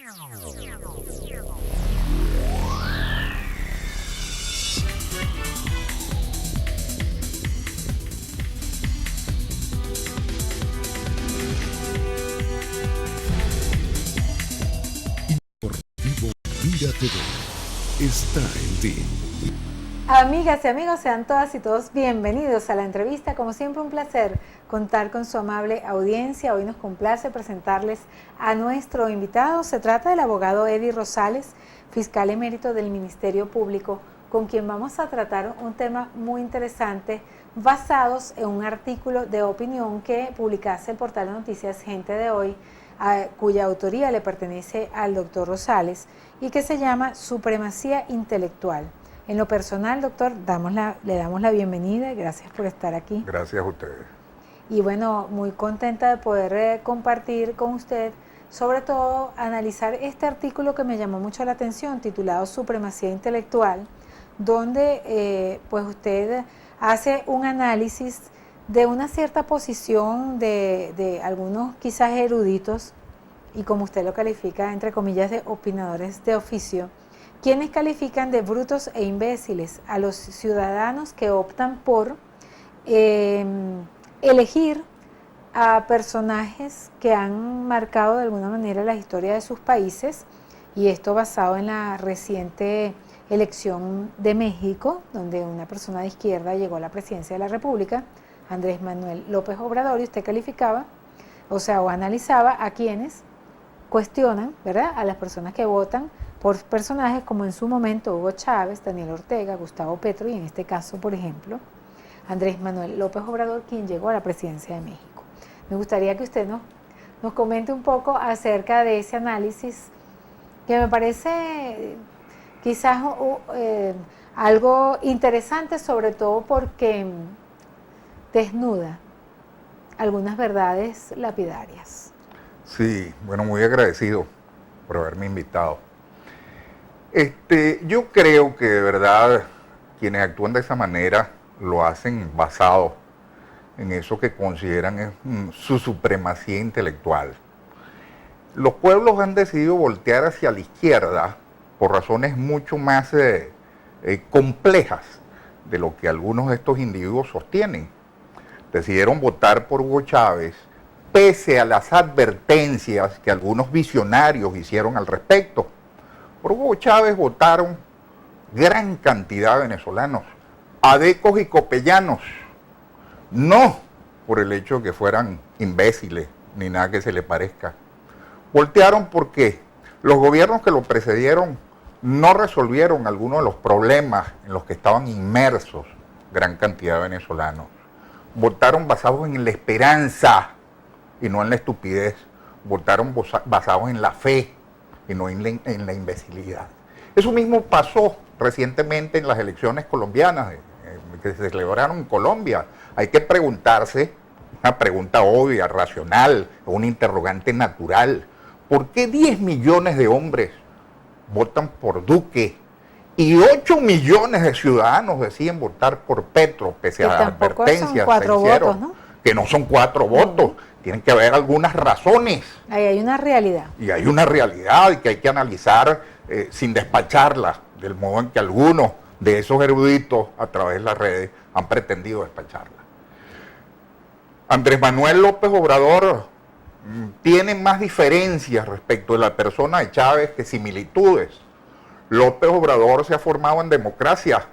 Mira TV está en ti. Amigas y amigos, sean todas y todos bienvenidos a la entrevista. Como siempre, un placer contar con su amable audiencia. Hoy nos complace presentarles a nuestro invitado. Se trata del abogado Eddie Rosales, fiscal emérito del Ministerio Público, con quien vamos a tratar un tema muy interesante basados en un artículo de opinión que publicase el portal de noticias Gente de Hoy, cuya autoría le pertenece al doctor Rosales y que se llama Supremacía Intelectual. En lo personal, doctor, le damos la bienvenida y gracias por estar aquí. Gracias a ustedes. Y bueno, muy contenta de poder compartir con usted, sobre todo analizar este artículo que me llamó mucho la atención, titulado Supremacía Intelectual, donde pues usted hace un análisis de una cierta posición de algunos quizás eruditos, y como usted lo califica, entre comillas, de opinadores de oficio, quienes califican de brutos e imbéciles a los ciudadanos que optan por elegir a personajes que han marcado de alguna manera la historia de sus países, y esto basado en la reciente elección de México, donde una persona de izquierda llegó a la presidencia de la República, Andrés Manuel López Obrador, y usted calificaba, o analizaba a quienes cuestionan, ¿verdad?, a las personas que votan por personajes como en su momento Hugo Chávez, Daniel Ortega, Gustavo Petro y en este caso, por ejemplo, Andrés Manuel López Obrador, quien llegó a la presidencia de México. Me gustaría que usted nos comente un poco acerca de ese análisis que me parece quizás algo interesante, sobre todo porque desnuda algunas verdades lapidarias. Sí, bueno, muy agradecido por haberme invitado. Yo creo que de verdad quienes actúan de esa manera lo hacen basado en eso que consideran es su supremacía intelectual. Los pueblos han decidido voltear hacia la izquierda por razones mucho más complejas de lo que algunos de estos individuos sostienen. Decidieron votar por Hugo Chávez pese a las advertencias que algunos visionarios hicieron al respecto. Por Hugo Chávez votaron gran cantidad de venezolanos, adecos y copellanos, no por el hecho de que fueran imbéciles ni nada que se le parezca. Voltearon porque los gobiernos que lo precedieron no resolvieron algunos de los problemas en los que estaban inmersos gran cantidad de venezolanos. Votaron basados en la esperanza y no en la estupidez. Votaron basados en la fe y no en la imbecilidad. Eso mismo pasó recientemente en las elecciones colombianas que se celebraron en Colombia. Hay que preguntarse, una pregunta obvia, racional, una interrogante natural. ¿Por qué 10 millones de hombres votan por Duque y 8 millones de ciudadanos deciden votar por Petro, pese a advertencias que hicieron, ¿no? Que no son 4 votos? Tienen que haber algunas razones. Ahí hay una realidad. Y hay una realidad que hay que analizar sin despacharla, del modo en que algunos de esos eruditos a través de las redes han pretendido despacharla. Andrés Manuel López Obrador tiene más diferencias respecto de la persona de Chávez que similitudes. López Obrador se ha formado en democracia.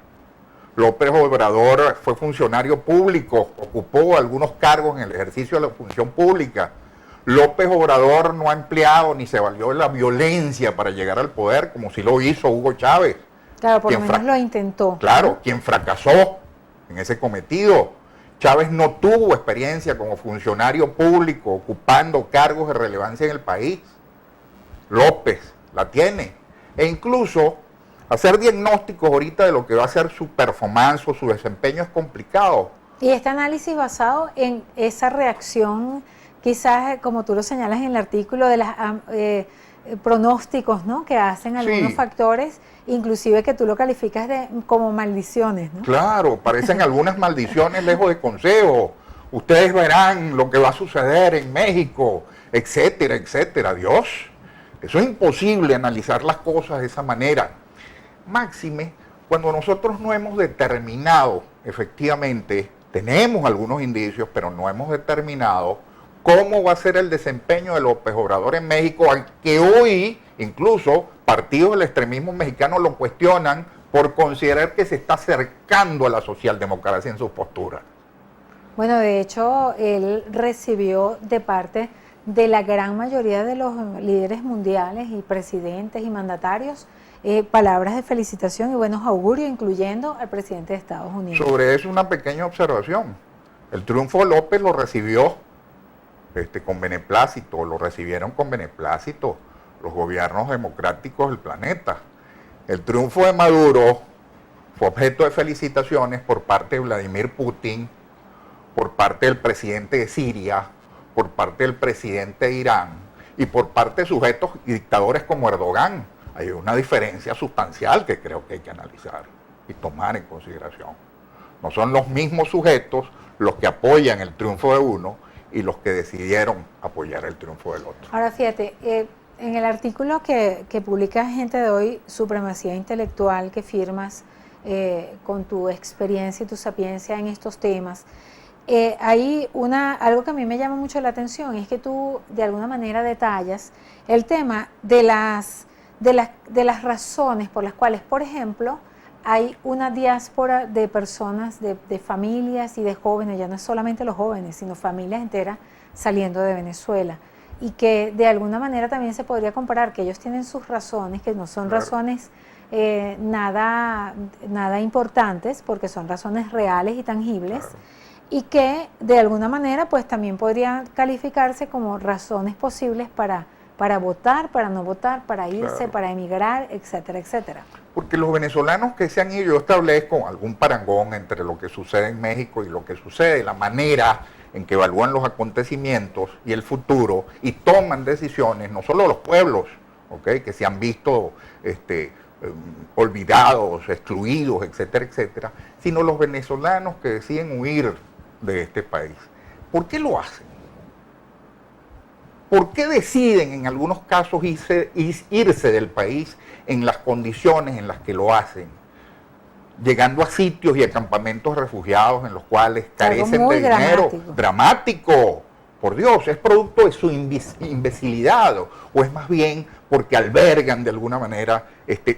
López Obrador fue funcionario público, ocupó algunos cargos en el ejercicio de la función pública. López Obrador no ha empleado ni se valió de la violencia para llegar al poder, como si lo hizo Hugo Chávez. Claro, por lo menos lo intentó. Claro, quien fracasó en ese cometido. Chávez no tuvo experiencia como funcionario público ocupando cargos de relevancia en el país. López la tiene. E incluso hacer diagnósticos ahorita de lo que va a ser su performance o su desempeño es complicado. Y este análisis basado en esa reacción, quizás como tú lo señalas en el artículo, de los pronósticos, ¿no?, que hacen algunos factores, inclusive que tú lo calificas como maldiciones, ¿no? Claro, parecen algunas maldiciones lejos de consejo. Ustedes verán lo que va a suceder en México, etcétera, etcétera. Dios, Eso es imposible analizar las cosas de esa manera. Máxime, cuando nosotros no hemos determinado, efectivamente, tenemos algunos indicios, pero no hemos determinado cómo va a ser el desempeño de López Obrador en México, al que hoy incluso partidos del extremismo mexicano lo cuestionan por considerar que se está acercando a la socialdemocracia en sus posturas. Bueno, de hecho, él recibió de parte de la gran mayoría de los líderes mundiales y presidentes y mandatarios palabras de felicitación y buenos augurios, incluyendo al presidente de Estados Unidos. Sobre eso una pequeña observación. El triunfo de López lo recibió con beneplácito, lo recibieron con beneplácito los gobiernos democráticos del planeta. El triunfo de Maduro fue objeto de felicitaciones por parte de Vladimir Putin, por parte del presidente de Siria, por parte del presidente de Irán y por parte de sujetos y dictadores como Erdogan. Hay una diferencia sustancial que creo que hay que analizar y tomar en consideración. No son los mismos sujetos los que apoyan el triunfo de uno y los que decidieron apoyar el triunfo del otro. Ahora fíjate, en el artículo que publica Gente de Hoy, Supremacía Intelectual, que firmas con tu experiencia y tu sapiencia en estos temas, hay algo que a mí me llama mucho la atención, es que tú de alguna manera detallas el tema de las razones por las cuales, por ejemplo, hay una diáspora de personas, de familias y de jóvenes, ya no es solamente los jóvenes, sino familias enteras saliendo de Venezuela. Y que de alguna manera también se podría comparar que ellos tienen sus razones, que no son razones nada importantes, porque son razones reales y tangibles, y que de alguna manera pues también podrían calificarse como razones posibles para votar, para no votar, para irse, para emigrar, etcétera, etcétera. Porque los venezolanos que se han ido, yo establezco algún parangón entre lo que sucede en México y lo que sucede, la manera en que evalúan los acontecimientos y el futuro y toman decisiones, no solo los pueblos, ¿okay?, que se han visto olvidados, excluidos, etcétera, etcétera, sino los venezolanos que deciden huir de este país. ¿Por qué lo hacen? ¿Por qué deciden en algunos casos irse del país en las condiciones en las que lo hacen? Llegando a sitios y a campamentos refugiados en los cuales carecen de dinero. Dramático, por Dios, ¿es producto de su imbecilidad o es más bien porque albergan de alguna manera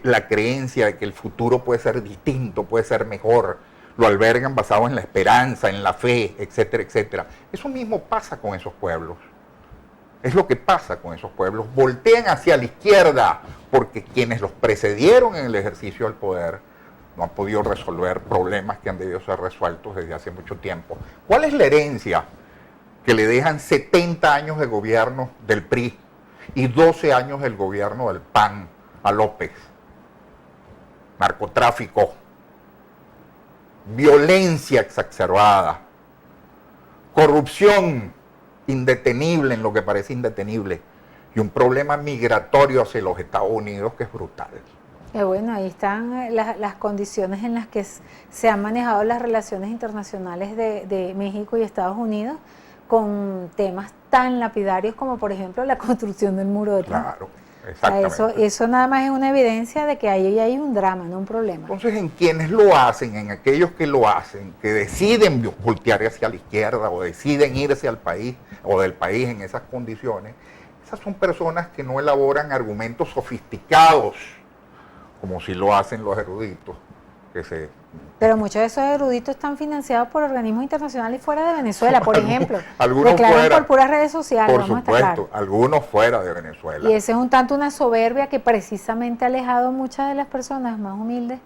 la creencia de que el futuro puede ser distinto, puede ser mejor? Lo albergan basado en la esperanza, en la fe, etcétera, etcétera. Eso mismo pasa con esos pueblos. Es lo que pasa con esos pueblos. Voltean hacia la izquierda porque quienes los precedieron en el ejercicio del poder no han podido resolver problemas que han debido ser resueltos desde hace mucho tiempo. ¿Cuál es la herencia que le dejan 70 años de gobierno del PRI y 12 años del gobierno del PAN a López? Narcotráfico, violencia exacerbada, corrupción indetenible en lo que parece indetenible y un problema migratorio hacia los Estados Unidos que es brutal. Bueno, ahí están las condiciones en las que se han manejado las relaciones internacionales de México y Estados Unidos con temas tan lapidarios como por ejemplo la construcción del muro de Trump. Claro, exactamente. O sea, eso nada más es una evidencia de que ahí hay un drama, no un problema. Entonces, en quienes lo hacen, en aquellos que lo hacen, que deciden voltear hacia la izquierda o deciden irse al país o del país en esas condiciones, esas son personas que no elaboran argumentos sofisticados, como si lo hacen los eruditos. Pero muchos de esos eruditos están financiados por organismos internacionales fuera de Venezuela, por ejemplo. Algunos declaran fuera, por puras redes sociales. por supuesto, algunos fuera de Venezuela. Y ese es un tanto una soberbia que precisamente ha alejado a muchas de las personas más humildes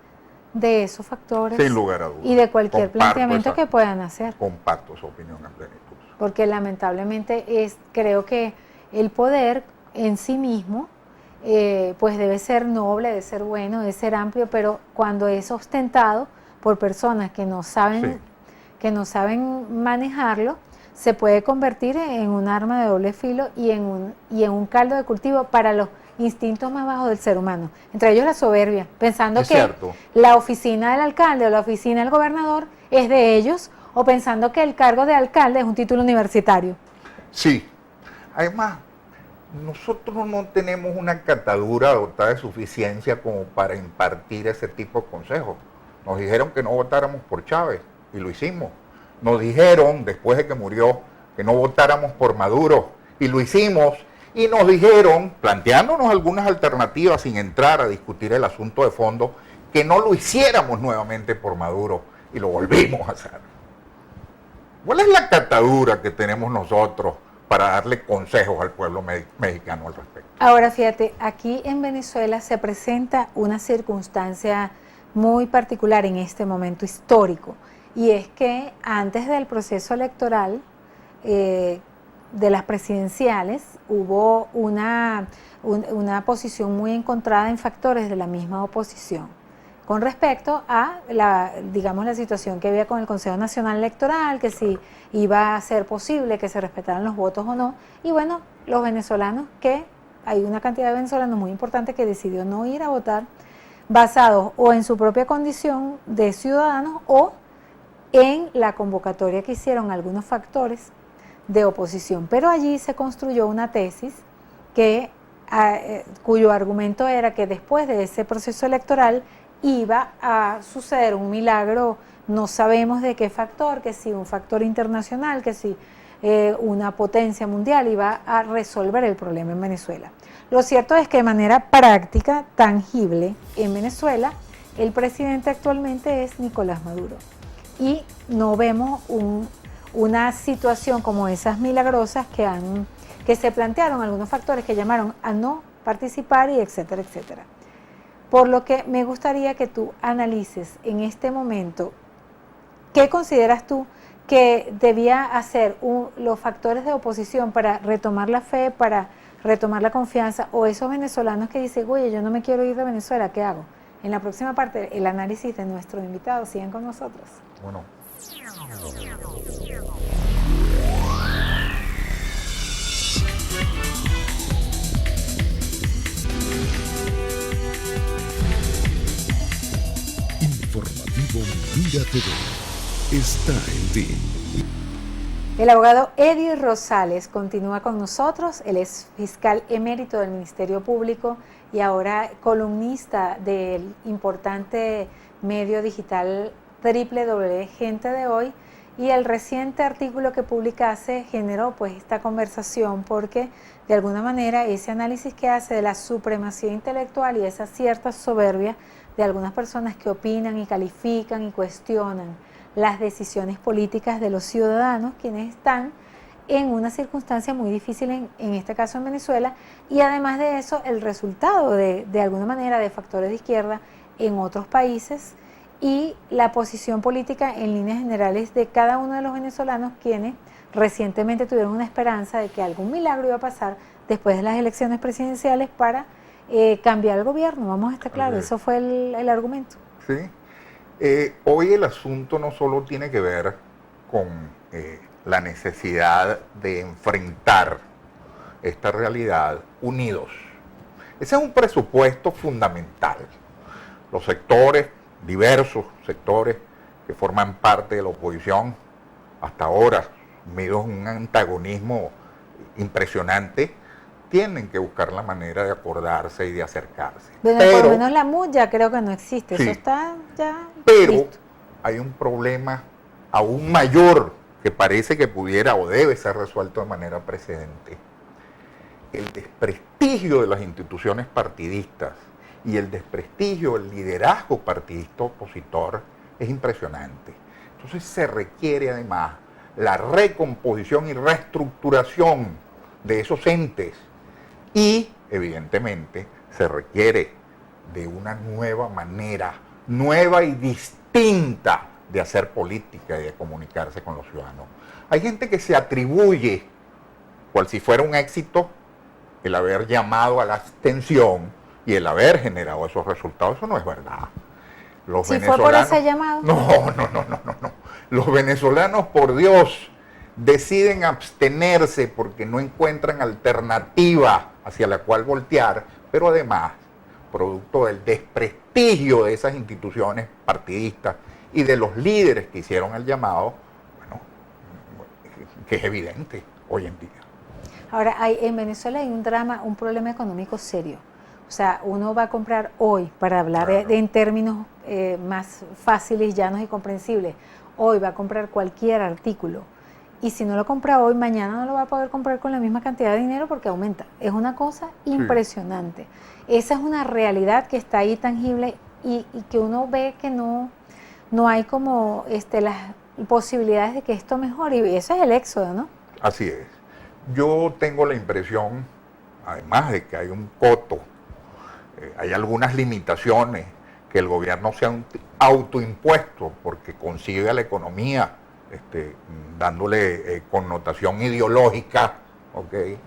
de esos factores. Sin lugar a dudas. Y de cualquier planteamiento que puedan hacer. Comparto su opinión en plenitud. Porque lamentablemente creo que el poder en sí mismo pues debe ser noble, debe ser bueno, debe ser amplio, pero cuando es ostentado por personas que no saben manejarlo, se puede convertir en un arma de doble filo y en un caldo de cultivo para los instintos más bajos del ser humano, entre ellos la soberbia, pensando que la oficina del alcalde o la oficina del gobernador es de ellos, o pensando que el cargo de alcalde es un título universitario. Sí, además, nosotros no tenemos una catadura dotada de suficiencia como para impartir ese tipo de consejos. Nos dijeron que no votáramos por Chávez y lo hicimos. Nos dijeron, después de que murió, que no votáramos por Maduro y lo hicimos. Y nos dijeron, planteándonos algunas alternativas sin entrar a discutir el asunto de fondo, que no lo hiciéramos nuevamente por Maduro y lo volvimos a hacer. ¿Cuál es la catadura que tenemos nosotros para darle consejos al pueblo mexicano al respecto? Ahora fíjate, aquí en Venezuela se presenta una circunstancia muy particular en este momento histórico, y es que antes del proceso electoral de las presidenciales hubo una posición muy encontrada en factores de la misma oposición con respecto a la situación que había con el Consejo Nacional Electoral, que si iba a ser posible que se respetaran los votos o no. Y bueno, los venezolanos, que hay una cantidad de venezolanos muy importante que decidió no ir a votar, basados o en su propia condición de ciudadanos o en la convocatoria que hicieron algunos factores de oposición. Pero allí se construyó una tesis cuyo argumento era que después de ese proceso electoral iba a suceder un milagro, no sabemos de qué factor, que si un factor internacional, que si una potencia mundial iba a resolver el problema en Venezuela. Lo cierto es que de manera práctica, tangible, en Venezuela, el presidente actualmente es Nicolás Maduro. Y no vemos una situación como esas milagrosas que se plantearon algunos factores que llamaron a no participar y etcétera, etcétera. Por lo que me gustaría que tú analices en este momento qué consideras tú que debía hacer los factores de oposición para retomar la fe, para retomar la confianza, o esos venezolanos que dicen, oye, yo no me quiero ir de Venezuela, ¿qué hago? En la próxima parte, el análisis de nuestros invitados. Sigan con nosotros. Bueno. Informativo Mira TV está en ti. El abogado Eddie Rosales continúa con nosotros. Él es fiscal emérito del Ministerio Público y ahora columnista del importante medio digital Gente de Hoy, y el reciente artículo que publicase generó pues esta conversación, porque de alguna manera ese análisis que hace de la supremacía intelectual y esa cierta soberbia de algunas personas que opinan y califican y cuestionan las decisiones políticas de los ciudadanos, quienes están en una circunstancia muy difícil en este caso en Venezuela, y además de eso el resultado de alguna manera de factores de izquierda en otros países, y la posición política en líneas generales de cada uno de los venezolanos, quienes recientemente tuvieron una esperanza de que algún milagro iba a pasar después de las elecciones presidenciales para cambiar el gobierno. Vamos a estar claros, eso fue el argumento. Sí. Hoy el asunto no solo tiene que ver con la necesidad de enfrentar esta realidad unidos. Ese es un presupuesto fundamental. Los sectores, diversos sectores que forman parte de la oposición, hasta ahora, unidos en un antagonismo impresionante, tienen que buscar la manera de acordarse y de acercarse. Bueno, pero, por lo menos la MUD ya creo que no existe, sí, eso está ya pero listo. Hay un problema aún mayor que parece que pudiera o debe ser resuelto de manera precedente. El desprestigio de las instituciones partidistas y el desprestigio del liderazgo partidista opositor es impresionante. Entonces se requiere además la recomposición y reestructuración de esos entes, y evidentemente se requiere de una nueva manera, nueva y distinta de hacer política y de comunicarse con los ciudadanos. Hay gente que se atribuye, cual si fuera un éxito, el haber llamado a la abstención y el haber generado esos resultados. Eso no es verdad. Los ¿Sí fue por ese llamado? No. Los venezolanos, por Dios, deciden abstenerse porque no encuentran alternativa hacia la cual voltear, pero además, producto del desprestigio de esas instituciones partidistas y de los líderes que hicieron el llamado, bueno, que es evidente hoy en día. Ahora, en Venezuela hay un drama, un problema económico serio. O sea, uno va a comprar hoy, para hablar en términos más fáciles, llanos y comprensibles, hoy va a comprar cualquier artículo. Y si no lo compra hoy, mañana no lo va a poder comprar con la misma cantidad de dinero porque aumenta. Es una cosa impresionante. Esa es una realidad que está ahí tangible y que uno ve que no hay como las posibilidades de que esto mejore. Y eso es el éxodo, ¿no? Así es. Yo tengo la impresión, además de que hay un coto, hay algunas limitaciones que el gobierno se ha autoimpuesto porque concibe a la economía dándole connotación ideológica, ¿okay?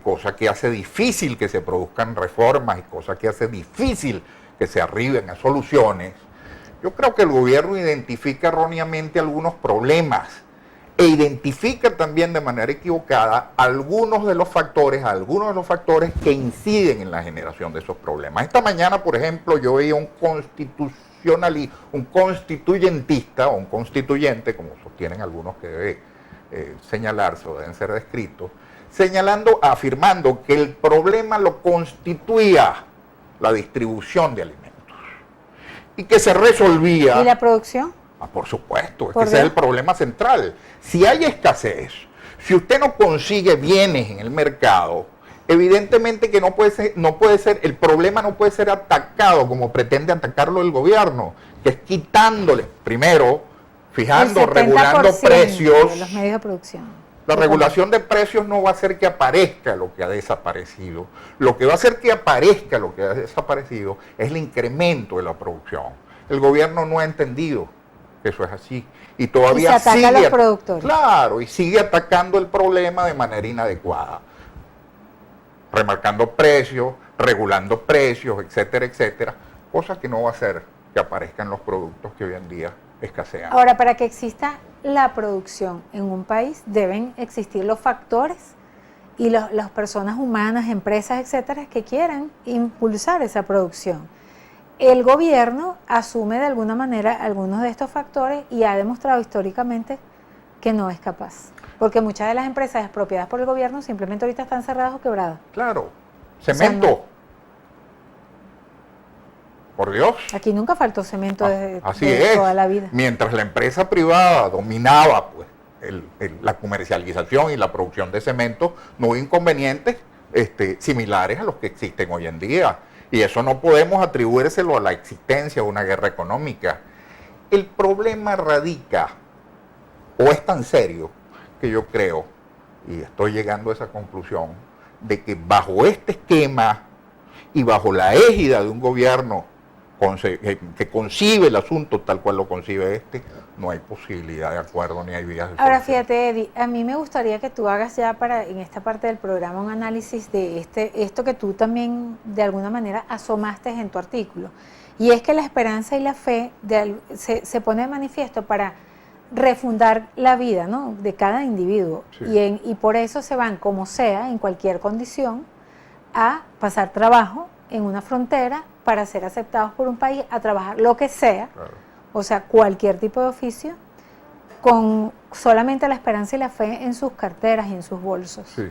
Cosa que hace difícil que se produzcan reformas y cosa que hace difícil que se arriben a soluciones. Yo creo que el gobierno identifica erróneamente algunos problemas e identifica también de manera equivocada algunos de los factores que inciden en la generación de esos problemas. Esta mañana, por ejemplo, yo veía un constituyentista o un constituyente, como sostienen algunos que debe señalarse o deben ser descritos, afirmando que el problema lo constituía la distribución de alimentos y que se resolvía. ¿Y la producción? Por supuesto, es que ese es el problema central. Si hay escasez, si usted no consigue bienes en el mercado, evidentemente que no puede ser, el problema no puede ser atacado como pretende atacarlo el gobierno, que es quitándole, primero, fijando, regulando precios. De los medios de producción. La regulación de precios no va a hacer que aparezca lo que ha desaparecido. Lo que va a hacer que aparezca lo que ha desaparecido es el incremento de la producción. El gobierno no ha entendido que eso es así. Y todavía se ataca a los productores. Claro, y sigue atacando el problema de manera inadecuada. Remarcando precios, regulando precios, etcétera, etcétera. Cosa que no va a hacer que aparezcan los productos que hoy en día escasean. Ahora, para que exista la producción en un país, deben existir los factores y las personas humanas, empresas, etcétera, que quieran impulsar esa producción. El gobierno asume de alguna manera algunos de estos factores y ha demostrado históricamente que no es capaz. Porque muchas de las empresas expropiadas por el gobierno simplemente ahorita están cerradas o quebradas. Claro, cemento. O sea, no. Por Dios. Aquí nunca faltó cemento desde toda la vida. Mientras la empresa privada dominaba pues, la comercialización y la producción de cemento, no hubo inconvenientes similares a los que existen hoy en día. Y eso no podemos atribuírselo a la existencia de una guerra económica. El problema radica, o es tan serio, que yo creo, y estoy llegando a esa conclusión, de que bajo este esquema y bajo la égida de un gobierno que concibe el asunto tal cual lo concibe no hay posibilidad de acuerdo ni hay vías de solución. Ahora fíjate, Eddie, a mí me gustaría que tú hagas ya en esta parte del programa un análisis de esto que tú también de alguna manera asomaste en tu artículo, y es que la esperanza y la fe se pone de manifiesto para refundar la vida, ¿no?, de cada individuo, sí. Y por eso se van como sea, en cualquier condición, a pasar trabajo en una frontera para ser aceptados por un país, a trabajar lo que sea, claro. O sea, cualquier tipo de oficio, con solamente la esperanza y la fe en sus carteras y en sus bolsos. Sí.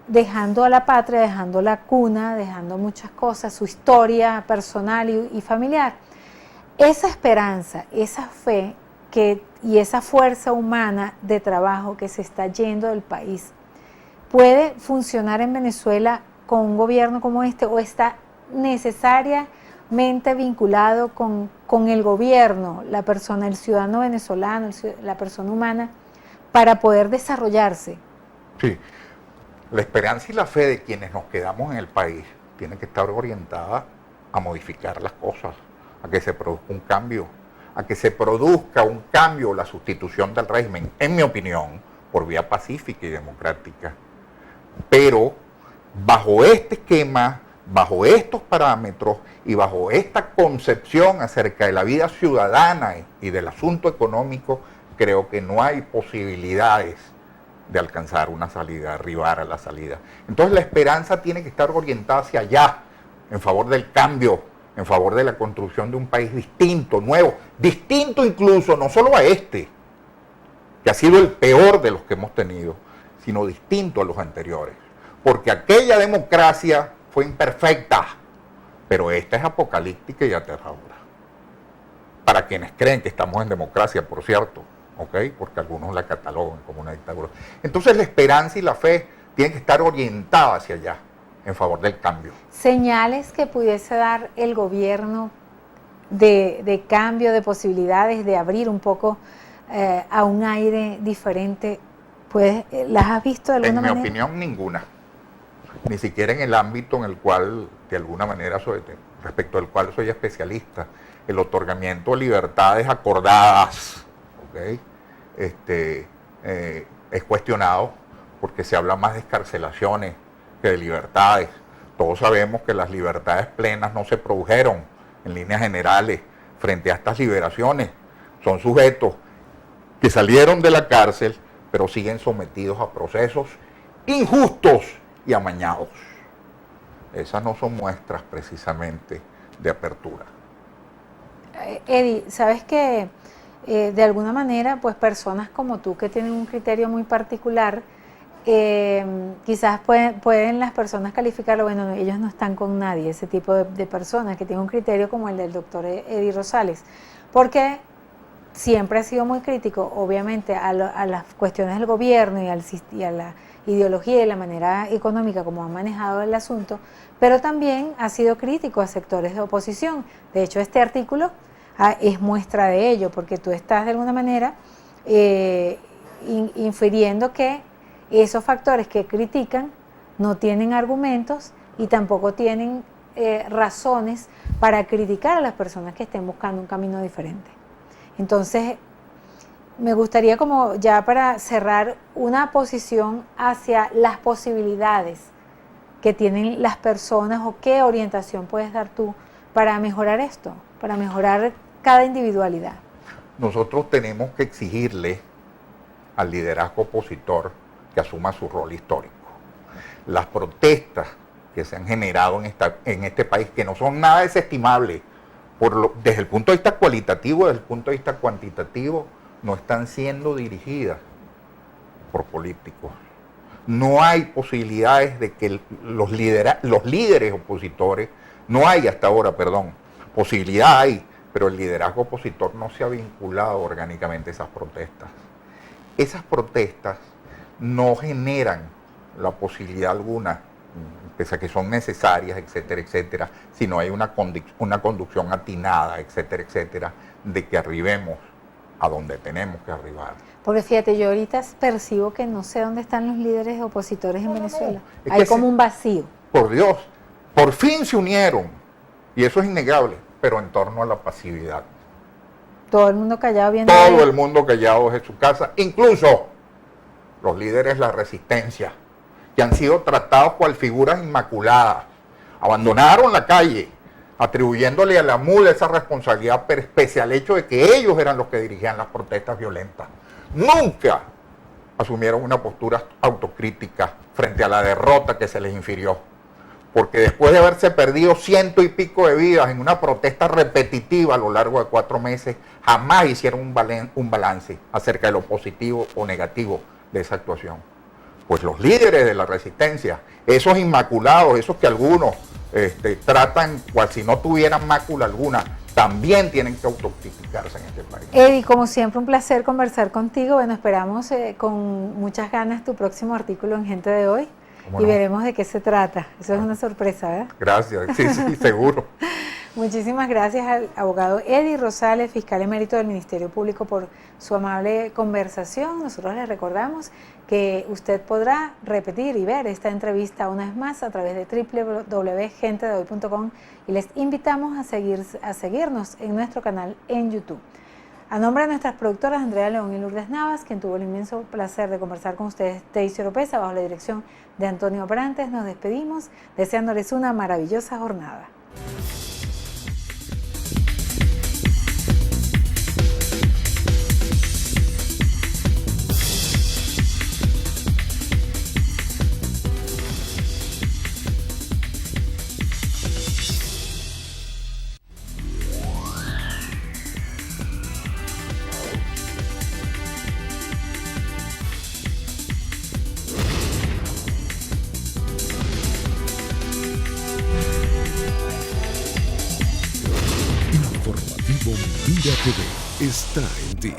Dejando a la patria, dejando la cuna, dejando muchas cosas, su historia personal y familiar. Esa esperanza, esa fe y esa fuerza humana de trabajo que se está yendo del país, ¿puede funcionar en Venezuela con un gobierno como este o está necesariamente vinculado con el gobierno, la persona, el ciudadano venezolano, la persona humana, para poder desarrollarse? Sí, la esperanza y la fe de quienes nos quedamos en el país tiene que estar orientada a modificar las cosas, a que se produzca un cambio, la sustitución del régimen, en mi opinión, por vía pacífica y democrática. Pero bajo este esquema, bajo estos parámetros y bajo esta concepción acerca de la vida ciudadana y del asunto económico, creo que no hay posibilidades de alcanzar una salida, arribar a la salida. Entonces la esperanza tiene que estar orientada hacia allá, en favor del cambio, en favor de la construcción de un país distinto, nuevo, distinto incluso, no solo a que ha sido el peor de los que hemos tenido, sino distinto a los anteriores. Porque aquella democracia fue imperfecta, pero esta es apocalíptica y aterradora. Para quienes creen que estamos en democracia, por cierto, ¿ok? Porque algunos la catalogan como una dictadura. Entonces la esperanza y la fe tienen que estar orientadas hacia allá, en favor del cambio. Señales que pudiese dar el gobierno de cambio, de posibilidades, de abrir un poco a un aire diferente, pues, ¿las has visto de alguna manera? En mi opinión, ninguna. Ni siquiera en el ámbito en el cual, de alguna manera, respecto al cual soy especialista, el otorgamiento de libertades acordadas, ¿ok? Es cuestionado porque se habla más de excarcelaciones que de libertades. Todos sabemos que las libertades plenas no se produjeron en líneas generales frente a estas liberaciones. Son sujetos que salieron de la cárcel, pero siguen sometidos a procesos injustos y amañados. Esas no son muestras precisamente de apertura. Eddie, ¿sabes que de alguna manera, pues personas como tú que tienen un criterio muy particular, quizás pueden las personas calificarlo, bueno, ellos no están con nadie, ese tipo de personas que tienen un criterio como el del doctor Eddie Rosales, porque siempre ha sido muy crítico, obviamente, a las cuestiones del gobierno y a la ideología y la manera económica como ha manejado el asunto, pero también ha sido crítico a sectores de oposición. De hecho, este artículo es muestra de ello, porque tú estás de alguna manera infiriendo que esos factores que critican no tienen argumentos y tampoco tienen razones para criticar a las personas que estén buscando un camino diferente. Entonces, me gustaría, como ya para cerrar, una posición hacia las posibilidades que tienen las personas, o qué orientación puedes dar tú para mejorar esto, para mejorar cada individualidad. Nosotros tenemos que exigirle al liderazgo opositor que asuma su rol histórico. Las protestas que se han generado en este país, que no son nada desestimables, desde el punto de vista cualitativo, desde el punto de vista cuantitativo, no están siendo dirigidas por políticos. No hay posibilidades de que los líderes opositores, no hay hasta ahora, posibilidad hay, pero el liderazgo opositor no se ha vinculado orgánicamente a esas protestas. Esas protestas no generan la posibilidad alguna, pese a que son necesarias, etcétera, etcétera, si no hay una conducción atinada, etcétera, etcétera, de que arribemos a donde tenemos que arribar. Porque fíjate, yo ahorita percibo que no sé dónde están los líderes opositores en Venezuela. Hay como un vacío. Por Dios, por fin se unieron, y eso es innegable, pero en torno a la pasividad. Todo el mundo callado viendo. Todo el mundo callado desde su casa, incluso los líderes de la resistencia, que han sido tratados cual figuras inmaculadas, abandonaron la calle, atribuyéndole a la MUD esa responsabilidad, pese al hecho de que ellos eran los que dirigían las protestas violentas. Nunca asumieron una postura autocrítica frente a la derrota que se les infirió, porque después de haberse perdido 100 y pico de vidas en una protesta repetitiva a lo largo de 4 meses, jamás hicieron un balance acerca de lo positivo o negativo de esa actuación. Pues los líderes de la resistencia, esos inmaculados, esos que algunos tratan cual si no tuvieran mácula alguna, también tienen que autocriticarse en este país. Eddie, como siempre, un placer conversar contigo. Bueno, esperamos con muchas ganas tu próximo artículo en Gente de Hoy y veremos de qué se trata. Eso es una sorpresa, ¿verdad? Gracias, sí, seguro. Muchísimas gracias al abogado Eddie Rosales, fiscal emérito del Ministerio Público, por su amable conversación. Nosotros les recordamos que usted podrá repetir y ver esta entrevista una vez más a través de www.gentedehoy.com y les invitamos a seguirnos en nuestro canal en YouTube. A nombre de nuestras productoras Andrea León y Lourdes Navas, quien tuvo el inmenso placer de conversar con ustedes, Teisio Oropesa, bajo la dirección de Antonio Abrantes, nos despedimos deseándoles una maravillosa jornada. Mira TV está en ti.